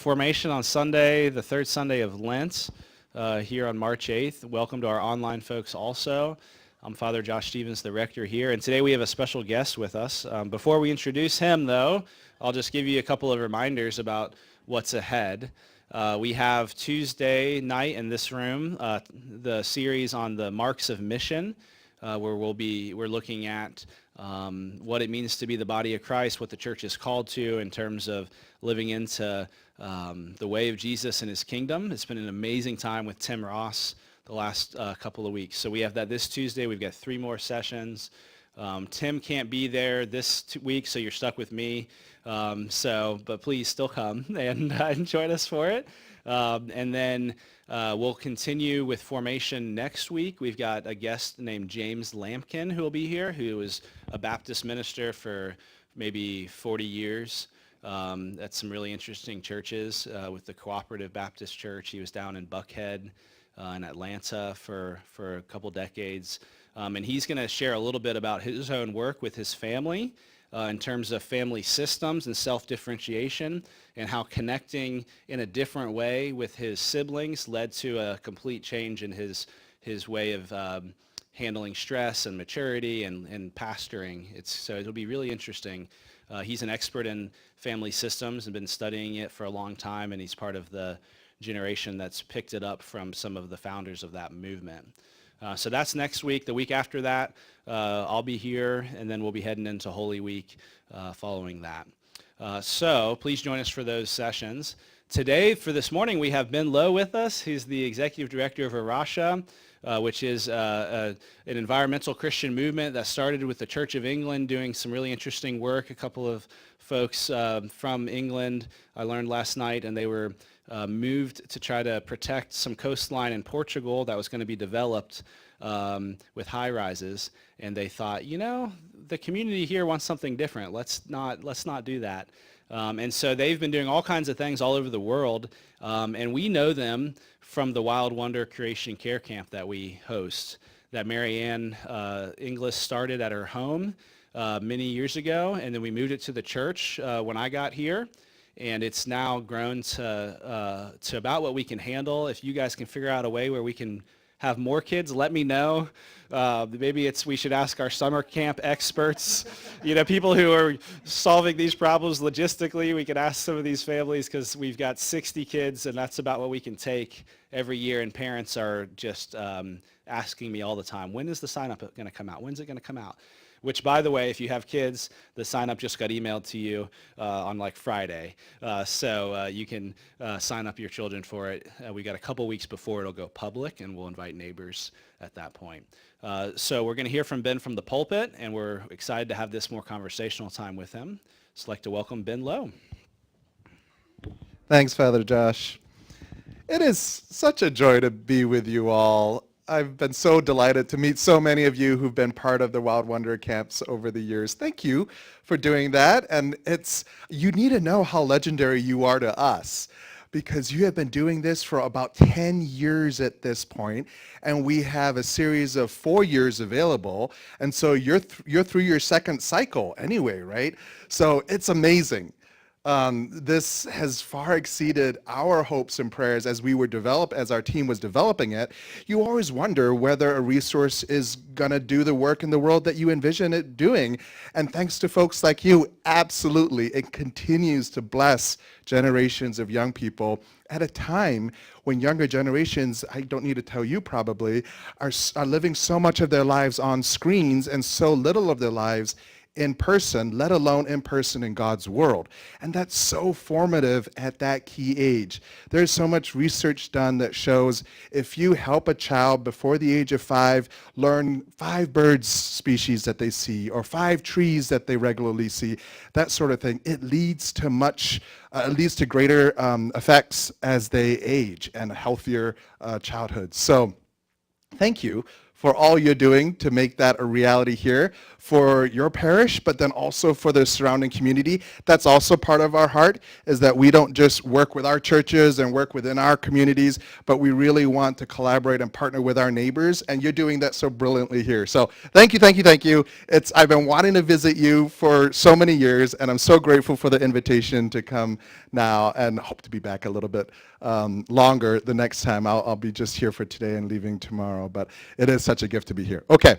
Formation on Sunday, the third Sunday of Lent, here on March 8th. Welcome to our online folks also. I'm Father Josh Stevens, the rector here, and today we have a special guest with us. Before we introduce him, though, I'll just give you a couple of reminders about what's ahead. We have Tuesday night in this room, the series on the marks of mission, where we're looking at what it means to be the body of Christ, what the church is called to in terms of living into the way of Jesus and his kingdom. It's been an amazing time with Tim Ross the last couple of weeks. So we have that this Tuesday. We've got 3 more sessions. Tim can't be there this week, so you're stuck with me. But please still come and join us for it. And then we'll continue with formation next week. We've got a guest named James Lampkin who will be here, who is a Baptist minister for maybe 40 years. At some really interesting churches with the Cooperative Baptist Church. He was down in Buckhead in Atlanta for a couple decades. And he's going to share a little bit about his own work with his family in terms of family systems and self-differentiation, and how connecting in a different way with his siblings led to a complete change in his way of handling stress and maturity and pastoring. So it'll be really interesting. He's an expert in family systems and been studying it for a long time, and he's part of the generation that's picked it up from some of the founders of that movement. So that's next week. The week after that, I'll be here, and then we'll be heading into Holy Week following that. So please join us for those sessions. Today, for this morning, we have Ben Lowe with us. He's the executive director of Rocha, which is an environmental Christian movement that started with the Church of England doing some really interesting work. A couple of folks from England I learned last night, and they were moved to try to protect some coastline in Portugal that was going to be developed with high rises. And they thought, the community here wants something different. Let's not do that. And so they've been doing all kinds of things all over the world, and we know them from the Wild Wonder Creation Care Camp that we host, that Mary Ann Inglis started at her home many years ago, and then we moved it to the church when I got here, and it's now grown to about what we can handle. If you guys can figure out a way where we can have more kids, let me know. Maybe we should ask our summer camp experts, people who are solving these problems logistically. We could ask some of these families, because we've got 60 kids, and that's about what we can take every year. And parents are just asking me all the time, when is the sign-up going to come out? When's it going to come out? Which, by the way, if you have kids, the sign-up just got emailed to you on Friday. So you can sign up your children for it. We got a couple weeks before it'll go public, and we'll invite neighbors at that point. So we're going to hear from Ben from the pulpit, and we're excited to have this more conversational time with him. Just like to welcome Ben Lowe. Thanks, Father Josh. It is such a joy to be with you all. I've been so delighted to meet so many of you who've been part of the Wild Wonder camps over the years. Thank you for doing that. And you need to know how legendary you are to us, because you have been doing this for about 10 years at this point, and we have a series of 4 years available. And so you're through your second cycle anyway, right? So it's amazing. This has far exceeded our hopes and prayers as our team was developing it. You always wonder whether a resource is going to do the work in the world that you envision it doing. And thanks to folks like you, absolutely, it continues to bless generations of young people at a time when younger generations, I don't need to tell you probably, are living so much of their lives on screens and so little of their lives in person, let alone in person in God's world. And that's so formative at that key age. There's so much research done that shows if you help a child before the age of 5 learn 5 birds species that they see, or 5 trees that they regularly see, that sort of thing, it leads to greater effects as they age and a healthier childhood. So thank you for all you're doing to make that a reality here for your parish, but then also for the surrounding community. That's also part of our heart, is that we don't just work with our churches and work within our communities, but we really want to collaborate and partner with our neighbors, and you're doing that so brilliantly here. So thank you, thank you, thank you. I've been wanting to visit you for so many years, and I'm so grateful for the invitation to come now, and hope to be back a little bit longer the next time. I'll be just here for today and leaving tomorrow, but it is such a gift to be here. Okay.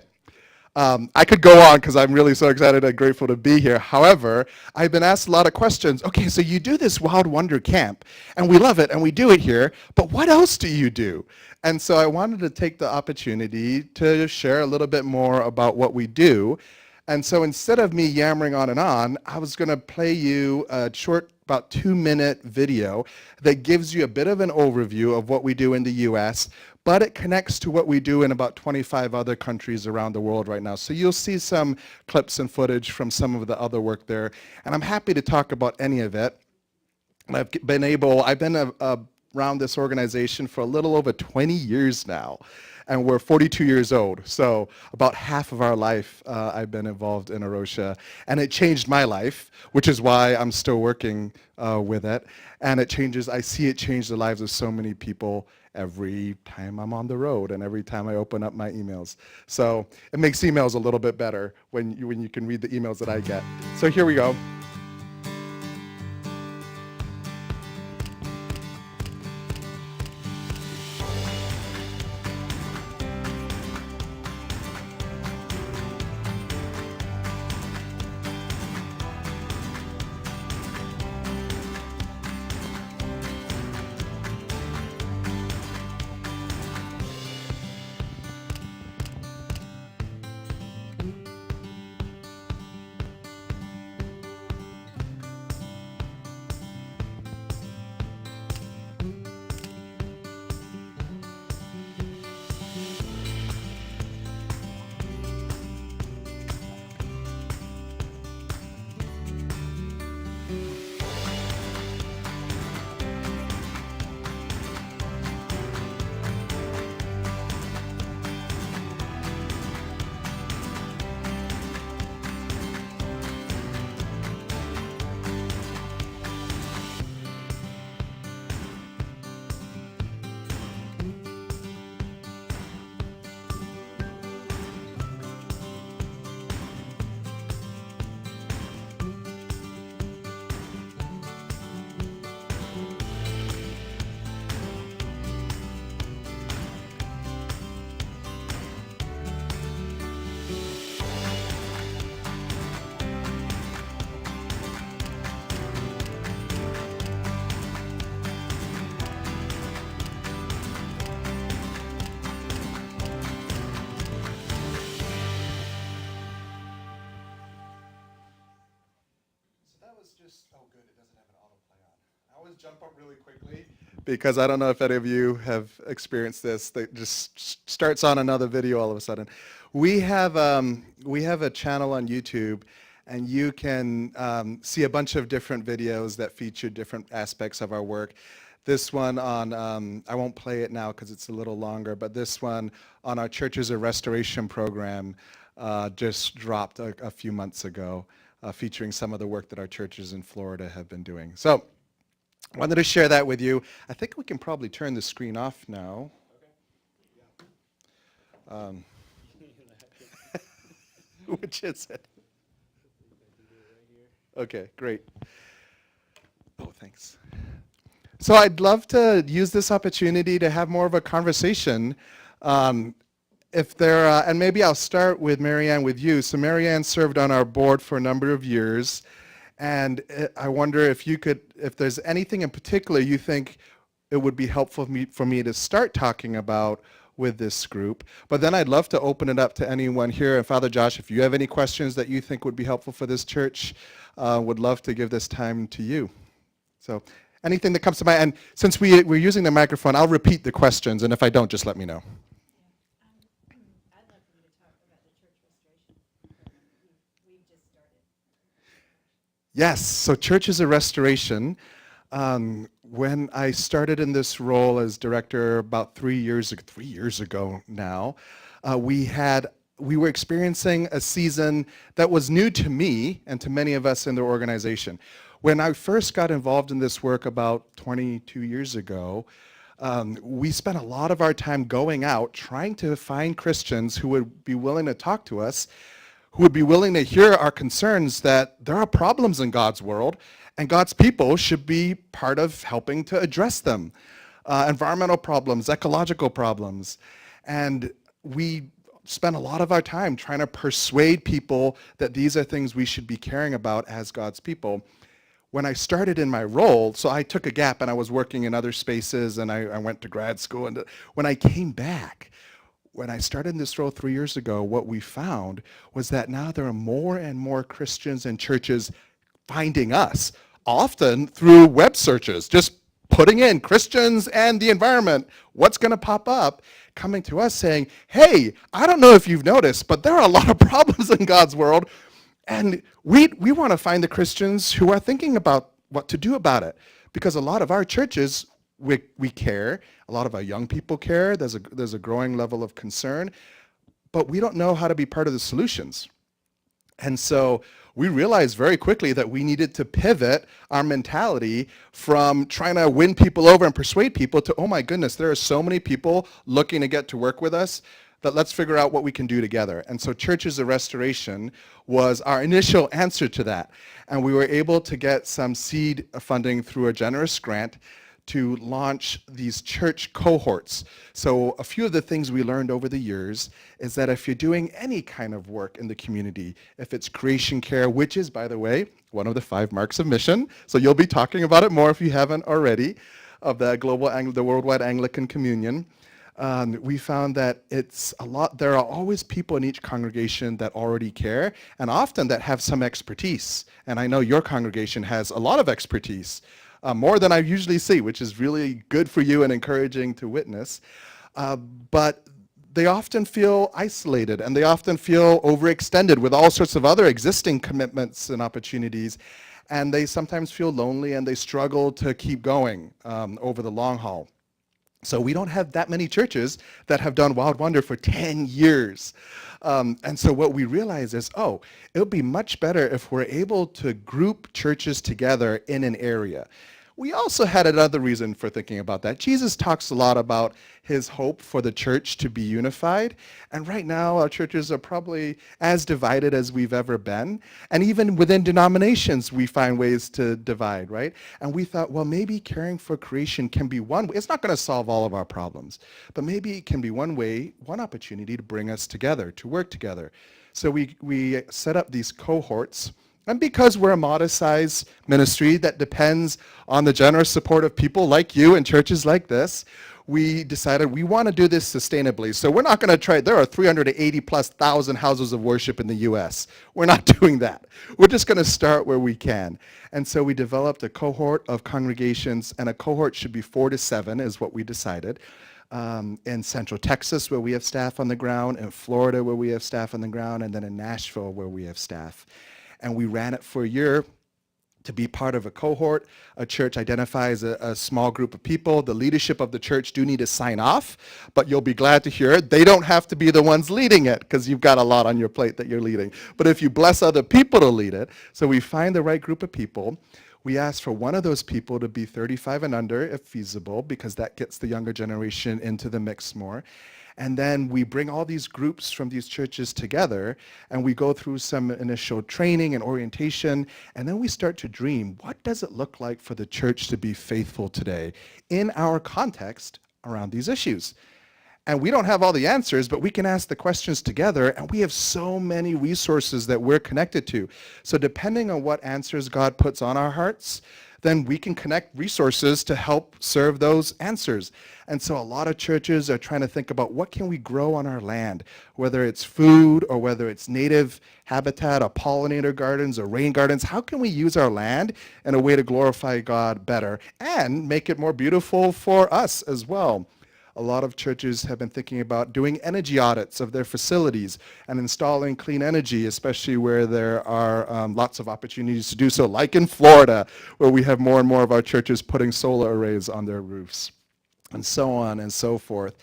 I could go on because I'm really so excited and grateful to be here. However, I've been asked a lot of questions. Okay, so you do this Wild Wonder Camp, and we love it, and we do it here, but what else do you do? And so I wanted to take the opportunity to share a little bit more about what we do. And so instead of me yammering on and on, I was going to play you a short, about 2-minute video that gives you a bit of an overview of what we do in the US, but it connects to what we do in about 25 other countries around the world right now. So you'll see some clips and footage from some of the other work there, and I'm happy to talk about any of it. I've been around this organization for a little over 20 years now, and we're 42 years old. So about half of our life I've been involved in Rocha, and it changed my life, which is why I'm still working with it. And I see it change the lives of so many people every time I'm on the road and every time I open up my emails. So it makes emails a little bit better when you can read the emails that I get. So here we go. Oh, good. It doesn't have an autoplay on. I always jump up really quickly because I don't know if any of you have experienced this. That just starts on another video all of a sudden. We have a channel on YouTube, and you can see a bunch of different videos that feature different aspects of our work. This one on, I won't play it now because it's a little longer, but this one on our Churches of Restoration program just dropped a few months ago. Featuring some of the work that our churches in Florida have been doing. So I wanted to share that with you. I think we can probably turn the screen off now. Okay. Which is it? Okay, great. Oh, thanks. So I'd love to use this opportunity to have more of a conversation. And maybe I'll start with Marianne, with you. So Marianne served on our board for a number of years, and I wonder if there's anything in particular you think it would be helpful for me to start talking about with this group. But then I'd love to open it up to anyone here. And Father Josh, if you have any questions that you think would be helpful for this church, would love to give this time to you. So anything that comes to mind. And since we're using the microphone, I'll repeat the questions, and if I don't, just let me know. Yes, so Churches of Restoration. When I started in this role as director about 3 years ago now, We were experiencing a season that was new to me and to many of us in the organization. When I first got involved in this work about 22 years ago, we spent a lot of our time going out trying to find Christians who would be willing to talk to us, who would be willing to hear our concerns that there are problems in God's world and God's people should be part of helping to address them. Environmental problems, ecological problems. And we spent a lot of our time trying to persuade people that these are things we should be caring about as God's people. When I started in my role, so I took a gap and I was working in other spaces and I went to grad school. And when I came back, when I started in this role 3 years ago, what we found was that now there are more and more Christians and churches finding us, often through web searches, just putting in Christians and the environment, what's going to pop up, coming to us saying, hey, I don't know if you've noticed, but there are a lot of problems in God's world, and we want to find the Christians who are thinking about what to do about it. Because a lot of our churches, we care, a lot of our young people care, there's a growing level of concern, but we don't know how to be part of the solutions. And so we realized very quickly that we needed to pivot our mentality from trying to win people over and persuade people to, oh my goodness, there are so many people looking to get to work with us that let's figure out what we can do together. And so Churches of Restoration was our initial answer to that. And we were able to get some seed funding through a generous grant to launch these church cohorts. So a few of the things we learned over the years is that if you're doing any kind of work in the community, if it's creation care, which is, by the way, one of the 5 marks of mission, so you'll be talking about it more if you haven't already, of the Worldwide Anglican Communion, we found that there are always people in each congregation that already care, and often that have some expertise. And I know your congregation has a lot of expertise. More than I usually see, which is really good for you and encouraging to witness. But they often feel isolated and they often feel overextended with all sorts of other existing commitments and opportunities. And they sometimes feel lonely and they struggle to keep going over the long haul. So we don't have that many churches that have done Wild Wonder for 10 years. And so what we realize is, it would be much better if we're able to group churches together in an area. We also had another reason for thinking about that. Jesus talks a lot about his hope for the church to be unified. And right now, our churches are probably as divided as we've ever been. And even within denominations, we find ways to divide, right? And we thought, well, maybe caring for creation can be one way. It's not going to solve all of our problems, but maybe it can be one way, one opportunity to bring us together, to work together. So we set up these cohorts. And because we're a modest-sized ministry that depends on the generous support of people like you and churches like this, we decided we want to do this sustainably. So we're not going to try, there are 380,000+ houses of worship in the US. We're not doing that. We're just going to start where we can. And so we developed a cohort of congregations, and a cohort should be 4 to 7 is what we decided. In Central Texas, where we have staff on the ground, in Florida, where we have staff on the ground, and then in Nashville, where we have staff. And we ran it for a year to be part of a cohort. A church identifies a small group of people. The leadership of the church do need to sign off, but you'll be glad to hear they don't have to be the ones leading it because you've got a lot on your plate that you're leading. But if you bless other people to lead it, so we find the right group of people. We ask for one of those people to be 35 and under, if feasible, because that gets the younger generation into the mix more. And then we bring all these groups from these churches together, and we go through some initial training and orientation, and then we start to dream, what does it look like for the church to be faithful today in our context around these issues? And we don't have all the answers, but we can ask the questions together, and we have so many resources that we're connected to. So depending on what answers God puts on our hearts, then we can connect resources to help serve those answers. And so a lot of churches are trying to think about what can we grow on our land, whether it's food or whether it's native habitat or pollinator gardens or rain gardens. How can we use our land in a way to glorify God better and make it more beautiful for us as well? A lot of churches have been thinking about doing energy audits of their facilities and installing clean energy, especially where there are lots of opportunities to do so, like in Florida, where we have more and more of our churches putting solar arrays on their roofs, and so on and so forth.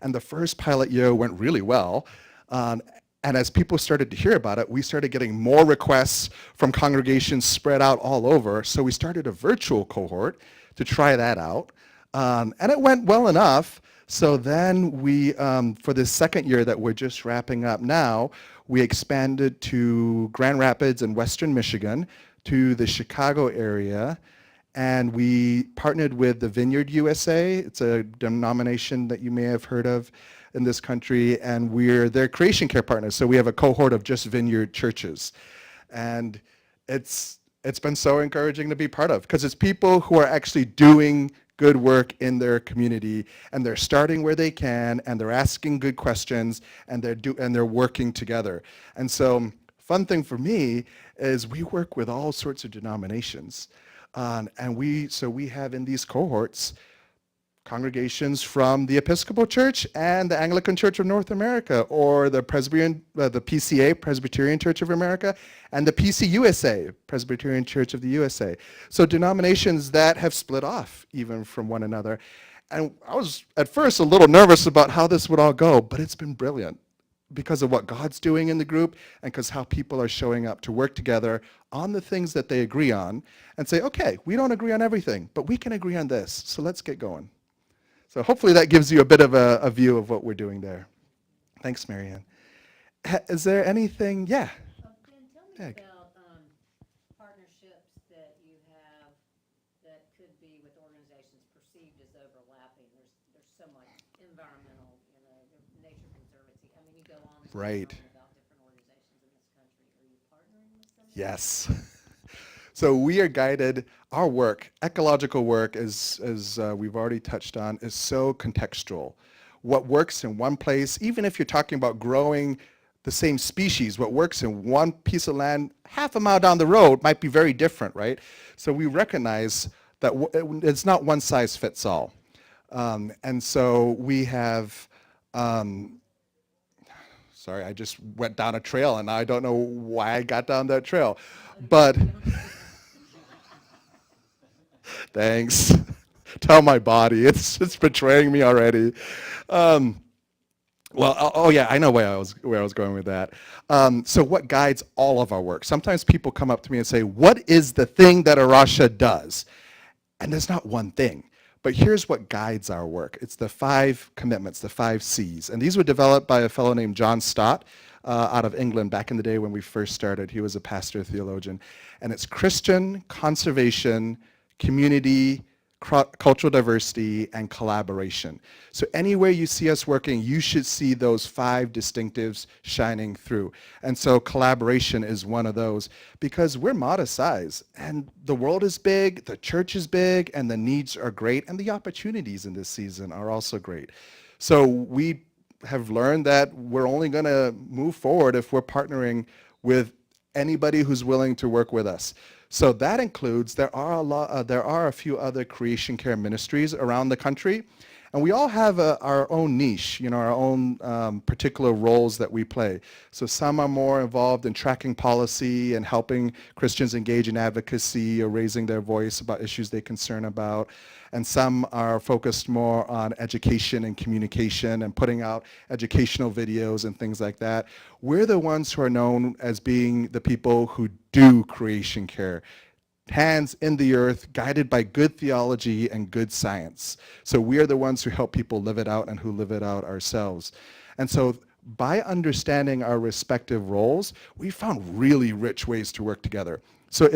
And the first pilot year went really well. And as people started to hear about it, we started getting more requests from congregations spread out all over. So we started a virtual cohort to try that out. And it went well enough. So then we, for the second year that we're just wrapping up now, we expanded to Grand Rapids and Western Michigan, to the Chicago area, and we partnered with the Vineyard USA. It's a denomination that you may have heard of in this country, and we're their creation care partners. So we have a cohort of just Vineyard churches. And it's been so encouraging to be part of, because it's people who are actually doing good work in their community, and they're starting where they can, and they're asking good questions, and they're working together. And so fun thing for me is we work with all sorts of denominations. And we have in these cohorts congregations from the Episcopal Church and the Anglican Church of North America, or the PCA, Presbyterian Church of America, and the PCUSA, Presbyterian Church of the USA. So denominations that have split off even from one another. And I was at first a little nervous about how this would all go, but it's been brilliant because of what God's doing in the group, and because how people are showing up to work together on the things that they agree on and say, okay, we don't agree on everything, but we can agree on this, so let's get going. So hopefully that gives you a bit of a view of what we're doing there. Thanks, Marianne. Is there anything? Yeah. Ben, tell me about partnerships that you have that could be with organizations perceived as overlapping. There's so much environmental, nature conservancy. I mean, you go on and Right. on about different organizations in this country. Are you partnering with some of them? Yes. So we are guided, our work, ecological work, as we've already touched on, is so contextual. What works in one place, even if you're talking about growing the same species, what works in one piece of land half a mile down the road might be very different, right? So we recognize that it's not one size fits all. And so we have, sorry, I just went down a trail and I don't know why I got down that trail, but thanks. Tell my body, it's betraying me already. Yeah, I know where I was going with that. So what guides all of our work? Sometimes people come up to me and say, what is the thing that a Rocha does? And there's not one thing. But here's what guides our work. It's the 5 commitments, the 5 C's. And these were developed by a fellow named John Stott out of England back in the day when we first started. He was a pastor theologian. And it's Christian, conservation, community, cultural diversity, and collaboration. So anywhere you see us working, you should see those 5 distinctives shining through. And so collaboration is one of those, because we're modest size, and the world is big, the church is big, and the needs are great, and the opportunities in this season are also great. So we have learned that we're only going to move forward if we're partnering with anybody who's willing to work with us. So that includes, there are a few other creation care ministries around the country, and we all have our own niche, our own particular roles that we play. So some are more involved in tracking policy and helping Christians engage in advocacy or raising their voice about issues they concern about. And some are focused more on education and communication and putting out educational videos and things like that. We're the ones who are known as being the people who do creation care. Hands in the earth, guided by good theology and good science. So we are the ones who help people live it out and who live it out ourselves. And so by understanding our respective roles, we found really rich ways to work together. So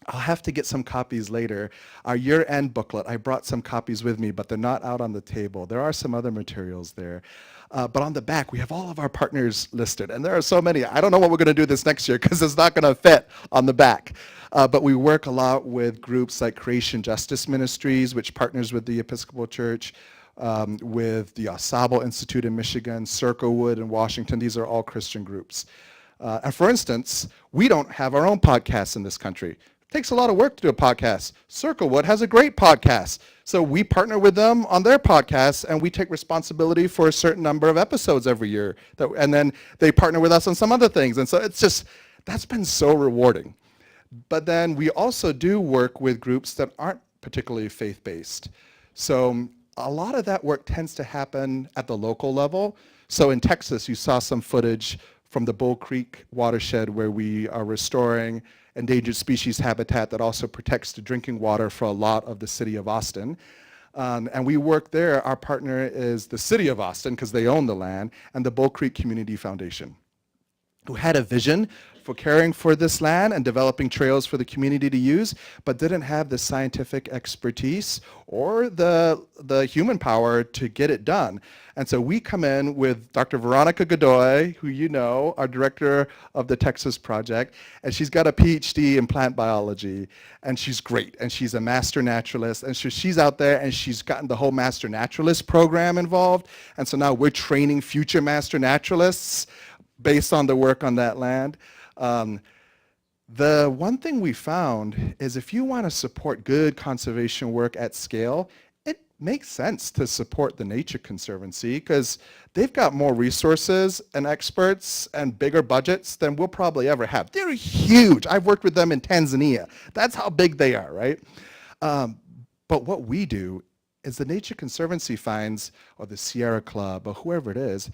I'll have to get some copies later. Our year-end booklet, I brought some copies with me, but they're not out on the table. There are some other materials there. But on the back, we have all of our partners listed. And there are so many. I don't know what we're going to do this next year because it's not going to fit on the back. But we work a lot with groups like Creation Justice Ministries, which partners with the Episcopal Church, with the Asabo Institute in Michigan, Circlewood in Washington. These are all Christian groups. And for instance, we don't have our own podcasts in this country. It takes a lot of work to do a podcast. Circlewood has a great podcast. So we partner with them on their podcasts, and we take responsibility for a certain number of episodes every year. And then they partner with us on some other things. And so that's been so rewarding. But then we also do work with groups that aren't particularly faith-based. So a lot of that work tends to happen at the local level. So in Texas, you saw some footage from the Bull Creek watershed where we are restoring endangered species habitat that also protects the drinking water for a lot of the city of Austin. And we work there. Our partner is the city of Austin because they own the land, and the Bull Creek Community Foundation, who had a vision for caring for this land and developing trails for the community to use, but didn't have the scientific expertise or the human power to get it done. And so we come in with Dr. Veronica Godoy, who you know, our director of the Texas project, and she's got a PhD in plant biology, and she's great, and she's a master naturalist, and so she's out there and she's gotten the whole master naturalist program involved, and so now we're training future master naturalists based on the work on that land. The one thing we found is if you want to support good conservation work at scale, it makes sense to support the Nature Conservancy because they've got more resources and experts and bigger budgets than we'll probably ever have. They're huge. I've worked with them in Tanzania. That's how big they are, right? But what we do is the Nature Conservancy finds, or the Sierra Club, or whoever it is,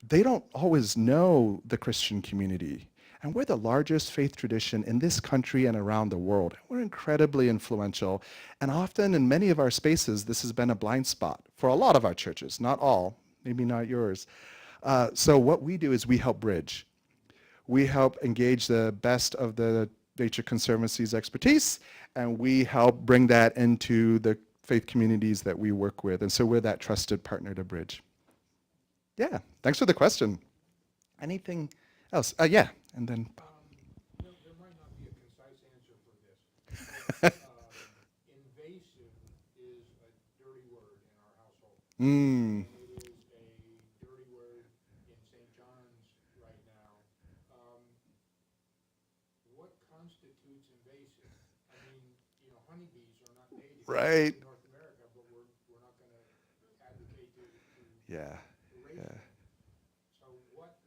they don't always know the Christian community. And we're the largest faith tradition in this country and around the world. We're incredibly influential. And often in many of our spaces, this has been a blind spot for a lot of our churches, not all, maybe not yours. So what we do is we help bridge. We help engage the best of the Nature Conservancy's expertise, and we help bring that into the faith communities that we work with. And so we're that trusted partner to bridge. Yeah, thanks for the question. Anything else? Yeah, and then. There might not be a concise answer for this. Invasive is a dirty word in our household. Mm. It is a dirty word in St. John's right now. What constitutes invasive? I mean, honeybees are not native Right. in North America, but we're not going to advocate to Yeah. erase Yeah. it. So what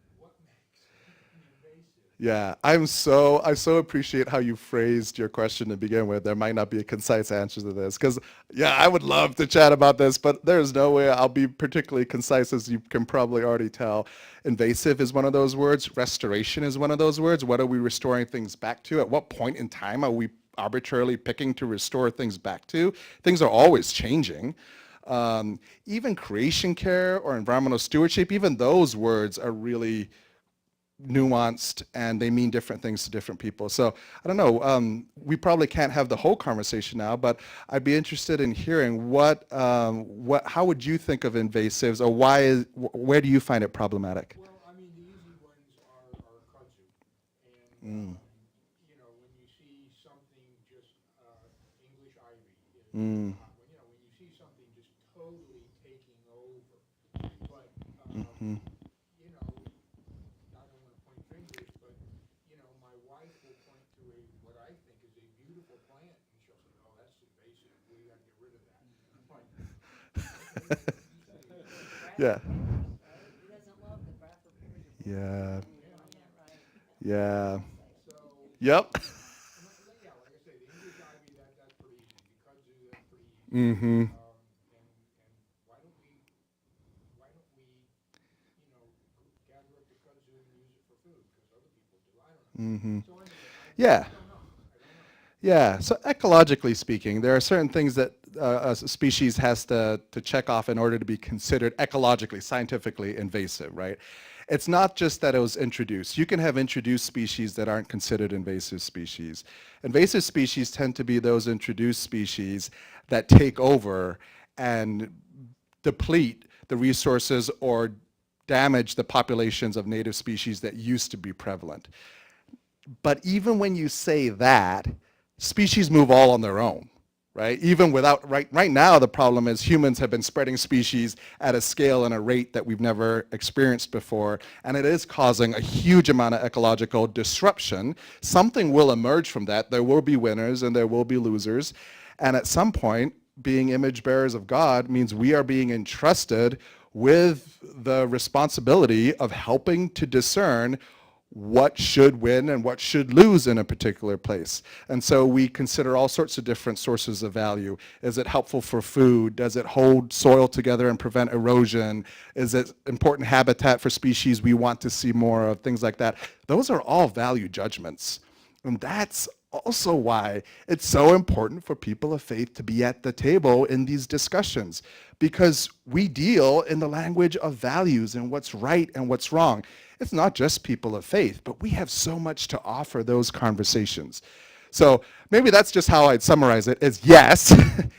makes it invasive? Yeah, I so appreciate how you phrased your question to begin with. There might not be a concise answer to this because, yeah, I would love to chat about this, but there's no way I'll be particularly concise, as you can probably already tell. Invasive is one of those words. Restoration is one of those words. What are we restoring things back to? At what point in time are we arbitrarily picking to restore things back to? Things are always changing. Even creation care or environmental stewardship, even those words are really nuanced and they mean different things to different people. So I don't know, we probably can't have the whole conversation now, but I'd be interested in hearing how would you think of invasives, or where do you find it problematic? Well, I mean, the easy ones are kudzu. And, when you see something just, English ivy, when you see something just totally taking over. But, I don't want to point fingers, but, my wife will point to what I think is a beautiful plant, and she'll say, oh, that's invasive, we got to get rid of that. I'm like, Yeah. Who doesn't love the Bradford Period? Yeah. Right? Yeah. so, Yep. yeah, like I say, the English ivy, that's pretty easy. The kudzu, that's pretty easy. Mm-hmm. And why don't we, gather up the kudzu and use it for food? Because other people do. I don't know. Mm-hmm. So anyway, Yeah. I don't know. Yeah, so ecologically speaking, there are certain things that a species has to check off in order to be considered ecologically, scientifically invasive, right? It's not just that it was introduced. You can have introduced species that aren't considered invasive species. Invasive species tend to be those introduced species that take over and deplete the resources or damage the populations of native species that used to be prevalent. But even when you say that, species move all on their own, right? Even without, right now the problem is humans have been spreading species at a scale and a rate that we've never experienced before, and it is causing a huge amount of ecological disruption. Something will emerge from that. There will be winners and there will be losers, and at some point, being image bearers of God means we are being entrusted with the responsibility of helping to discern what should win and what should lose in a particular place. And so we consider all sorts of different sources of value. Is it helpful for food? Does it hold soil together and prevent erosion? Is it important habitat for species we want to see more of? Things like that. Those are all value judgments. And that's also why it's so important for people of faith to be at the table in these discussions, because we deal in the language of values and what's right and what's wrong. It's not just people of faith, but we have so much to offer those conversations. So maybe that's just how I'd summarize it, is yes,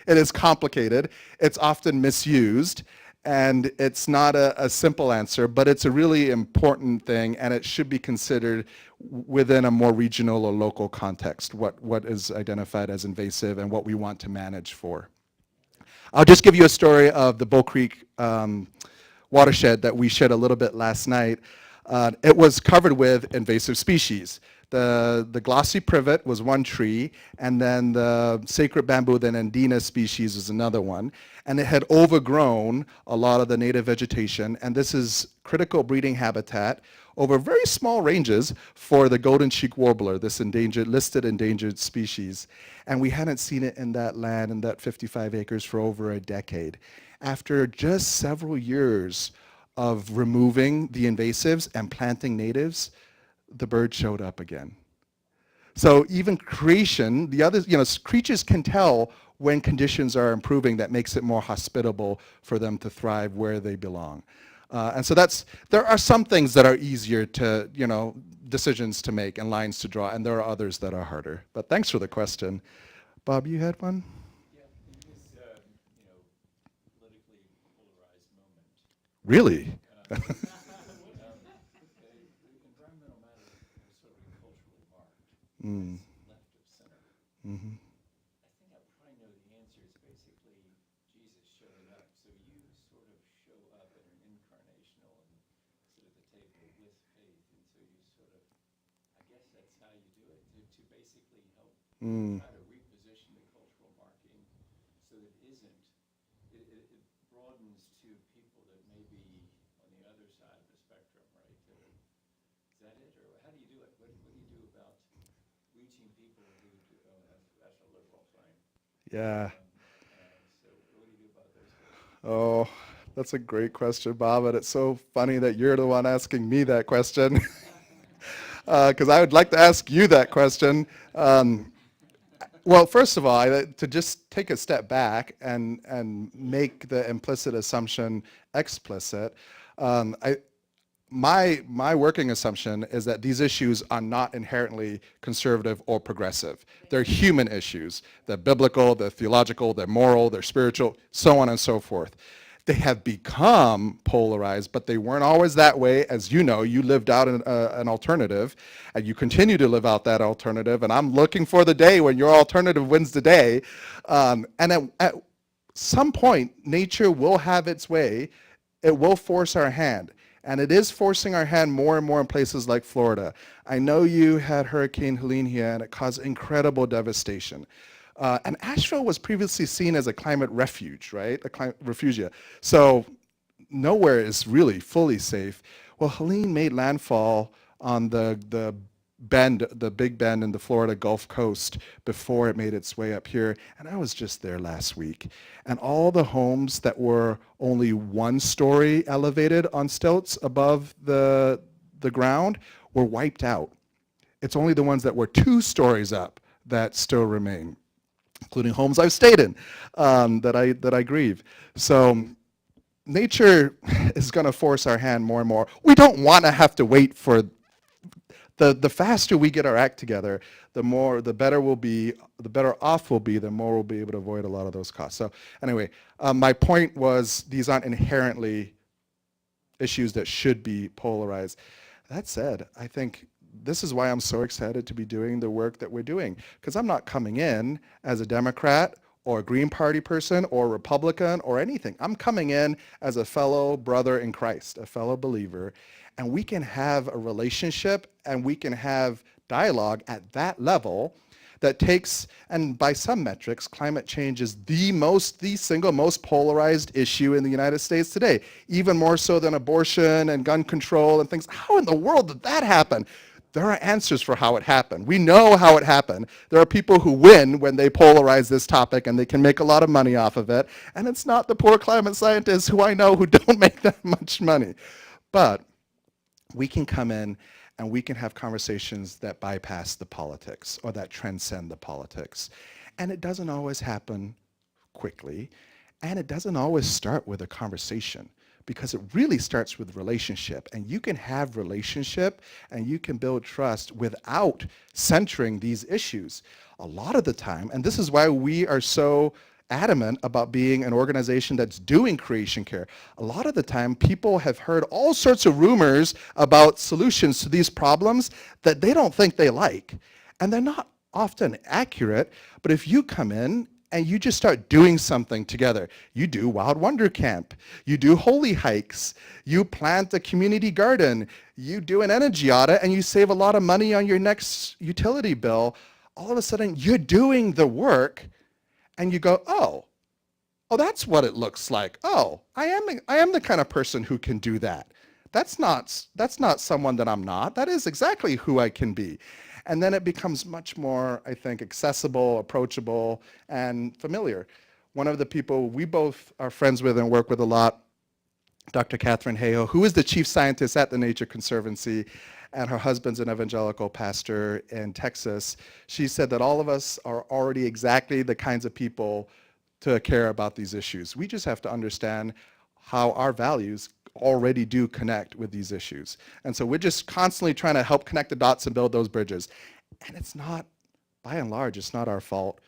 it is complicated, it's often misused, and it's not a simple answer, but it's a really important thing, and it should be considered within a more regional or local context, what is identified as invasive and what we want to manage for. I'll just give you a story of the Bull Creek watershed that we shared a little bit last night. It was covered with invasive species. The glossy privet was one tree, and then the sacred bamboo, the Andina species, is another one. And it had overgrown a lot of the native vegetation, and this is critical breeding habitat over very small ranges for the golden cheek warbler, this listed endangered species. And we hadn't seen it in that land, in that 55 acres, for over a decade. After just several years of removing the invasives and planting natives, the bird showed up again. So even creation, the other, creatures can tell when conditions are improving that makes it more hospitable for them to thrive where they belong. And so there are some things that are easier to, decisions to make and lines to draw, and there are others that are harder. But thanks for the question. Bob, you had one? Yeah, in this, politically polarized moment. Really? The environmental matter was sort of culturally marked as left of center. Mm-hmm. I think I probably know the answer. It's basically Jesus showing up. So you sort of show up in an incarnational and sit at the table with faith. And so you sort of, I guess that's how you do it, to basically help try to reposition the cultural marking so that it broadens to people that may be on the other side of the spectrum, right? Is that it, or how do you do it? What do you do about reaching people who that's a liberal thing? Yeah. So what do you do about those guys? Oh, that's a great question, Bob, and it's so funny that you're the one asking me that question, because I would like to ask you that question. Well, first of all, to just take a step back and make the implicit assumption explicit, my working assumption is that these issues are not inherently conservative or progressive. They're human issues. They're biblical, they're theological, they're moral, they're spiritual, so on and so forth. They have become polarized, but they weren't always that way. As you know, you lived out an alternative, and you continue to live out that alternative, and I'm looking for the day when your alternative wins the day. And at some point, nature will have its way. It will force our hand. And it is forcing our hand more and more in places like Florida. I know you had Hurricane Helene here, and it caused incredible devastation. And Asheville was previously seen as a climate refuge, right? A climate refugia. So nowhere is really fully safe. Well, Helene made landfall on the big bend in the Florida Gulf Coast before it made its way up here. And I was just there last week. And all the homes that were only one story elevated on stilts above the ground were wiped out. It's only the ones that were 2 stories up that still remain, including homes I've stayed in that I grieve. So nature is going to force our hand more and more. We don't want to have to wait for the faster we get our act together, the better we'll be, the better off we'll be, the more we'll be able to avoid a lot of those costs. So anyway, my point was these aren't inherently issues that should be polarized. That said, I think this is why I'm so excited to be doing the work that we're doing, because I'm not coming in as a Democrat or a Green Party person or Republican or anything. I'm coming in as a fellow brother in Christ, a fellow believer, and we can have a relationship and we can have dialogue at that level that takes, and by some metrics, climate change is the single most polarized issue in the United States today, even more so than abortion and gun control and things. How in the world did that happen? There are answers for how it happened. We know how it happened. There are people who win when they polarize this topic and they can make a lot of money off of it. And it's not the poor climate scientists who I know who don't make that much money. But we can come in and we can have conversations that bypass the politics or that transcend the politics. And it doesn't always happen quickly, and it doesn't always start with a conversation, because it really starts with relationship. And you can have relationship and you can build trust without centering these issues. A lot of the time, and this is why we are so adamant about being an organization that's doing creation care. A lot of the time, people have heard all sorts of rumors about solutions to these problems that they don't think they like. And they're not often accurate, but if you come in and you just start doing something together, you do Wild Wonder Camp, you do holy hikes, you plant a community garden, you do an energy audit, and you save a lot of money on your next utility bill, all of a sudden you're doing the work. And you go, oh, that's what it looks like. Oh, I am the kind of person who can do that. That's not someone that I'm not. That is exactly who I can be. And then it becomes much more, I think, accessible, approachable, and familiar. One of the people we both are friends with and work with a lot, Dr. Catherine Hayhoe, who is the chief scientist at the Nature Conservancy, and her husband's an evangelical pastor in Texas. She said that all of us are already exactly the kinds of people to care about these issues. We just have to understand how our values already do connect with these issues. And so we're just constantly trying to help connect the dots and build those bridges. And it's not, by and large, it's not our fault.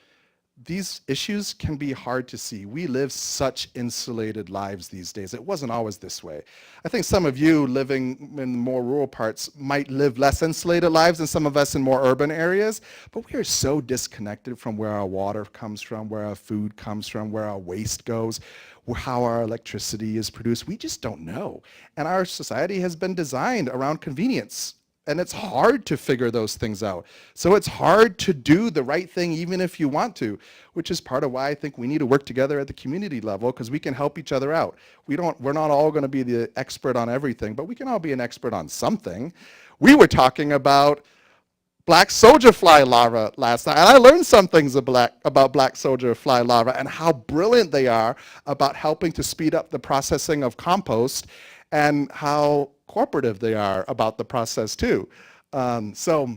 These issues can be hard to see. We live such insulated lives these days. It wasn't always this way. I think some of you living in more rural parts might live less insulated lives than some of us in more urban areas, but we are so disconnected from where our water comes from, where our food comes from, where our waste goes, how our electricity is produced. We just don't know. And our society has been designed around convenience. And it's hard to figure those things out. So it's hard to do the right thing even if you want to, which is part of why I think we need to work together at the community level, because we can help each other out. We're not all going to be the expert on everything, but we can all be an expert on something. We were talking about black soldier fly larvae last night, and I learned some things about black soldier fly larvae and how brilliant they are about helping to speed up the processing of compost, and how cooperative they are about the process too. So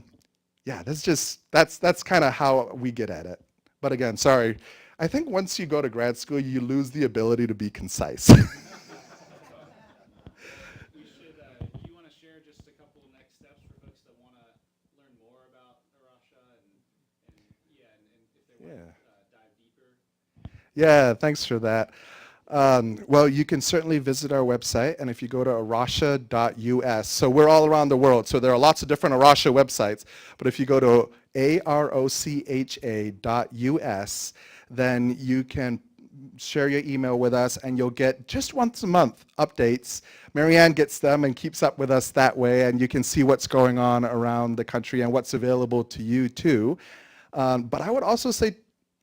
yeah, that's kind of how we get at it. But again, sorry, I think once you go to grad school, you lose the ability to be concise. We should, do you want to share just a couple of next steps for folks that want to learn more about Rocha and if they want to dive deeper? Yeah, thanks for that. Well, you can certainly visit our website, and if you go to arocha.us, so we're all around the world, so there are lots of different Arocha websites, but if you go to arocha.us, then you can share your email with us, and you'll get just once a month updates. Marianne gets them and keeps up with us that way, and you can see what's going on around the country and what's available to you too. But I would also say,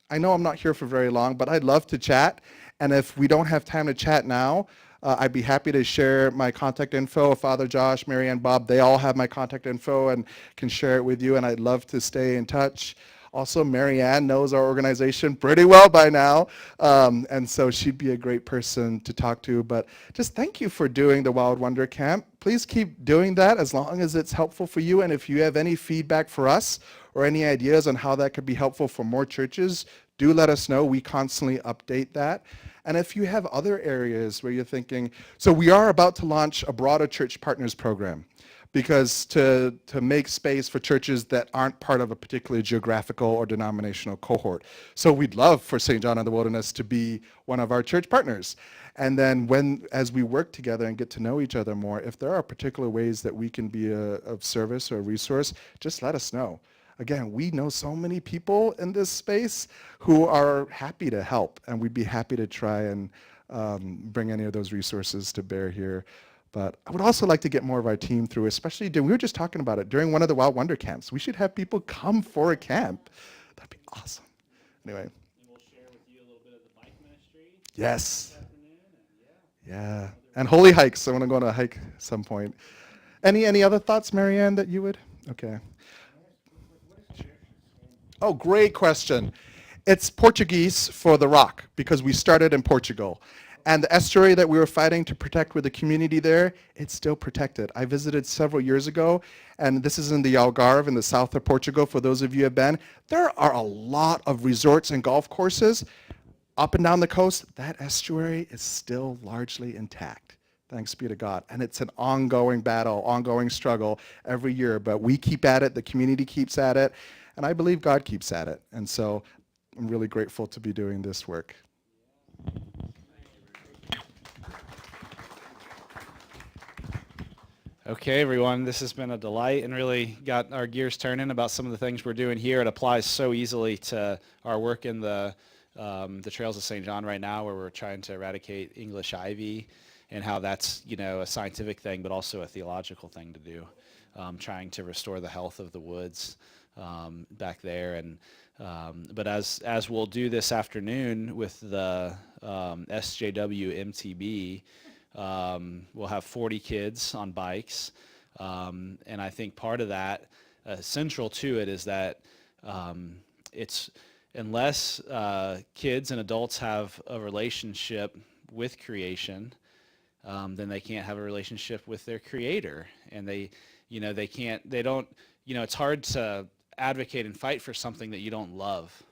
I know I'm not here for very long, but I'd love to chat. And if we don't have time to chat now, I'd be happy to share my contact info. Father Josh, Marianne, Bob, they all have my contact info and can share it with you, and I'd love to stay in touch. Also, Marianne knows our organization pretty well by now, and so she'd be a great person to talk to. But just thank you for doing the Wild Wonder Camp. Please keep doing that as long as it's helpful for you, and if you have any feedback for us or any ideas on how that could be helpful for more churches, do let us know. We constantly update that. And if you have other areas where you're thinking, so we are about to launch a broader church partners program, because to make space for churches that aren't part of a particular geographical or denominational cohort. So we'd love for St. John in the Wilderness to be one of our church partners. And then as we work together and get to know each other more, if there are particular ways that we can be of service or a resource, just let us know. Again, we know so many people in this space who are happy to help, and we'd be happy to try and bring any of those resources to bear here. But I would also like to get more of our team through, especially we were just talking about it during one of the Wild Wonder camps. We should have people come for a camp. That'd be awesome. Anyway, And we'll share with you a little bit of the bike ministry yes. this afternoon. And Yeah. And holy hikes. I want to go on a hike at some point. Any other thoughts, Marianne, that you would? Okay. Oh, great question. It's Portuguese for the rock because we started in Portugal. And the estuary that we were fighting to protect with the community there, it's still protected. I visited several years ago, and this is in the Algarve in the south of Portugal, for those of you who have been. There are a lot of resorts and golf courses up and down the coast. That estuary is still largely intact. Thanks be to God. And it's an ongoing battle, ongoing struggle every year. But we keep at it, the community keeps at it, and I believe God keeps at it. And so I'm really grateful to be doing this work. Okay, everyone, this has been a delight and really got our gears turning about some of the things we're doing here. It applies so easily to our work in the Trails of St. John right now, where we're trying to eradicate English ivy, and how that's, a scientific thing, but also a theological thing to do, trying to restore the health of the woods back there. And but as we'll do this afternoon with the SJW MTB, we'll have 40 kids on bikes, and I think part of that, central to it, is that it's unless kids and adults have a relationship with creation, then they can't have a relationship with their creator, and it's hard to advocate and fight for something that you don't love.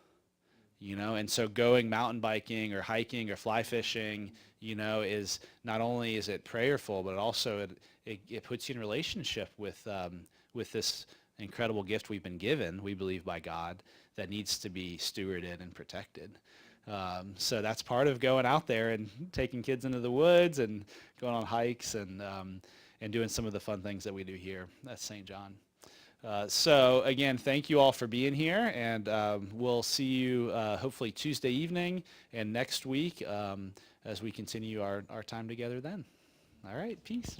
And so going mountain biking or hiking or fly fishing, is not only is it prayerful, but also it puts you in relationship with this incredible gift we've been given, we believe, by God, that needs to be stewarded and protected. So that's part of going out there and taking kids into the woods and going on hikes and doing some of the fun things that we do here at St. John. So again, thank you all for being here, and we'll see you hopefully Tuesday evening and next week as we continue our time together then. All right, peace.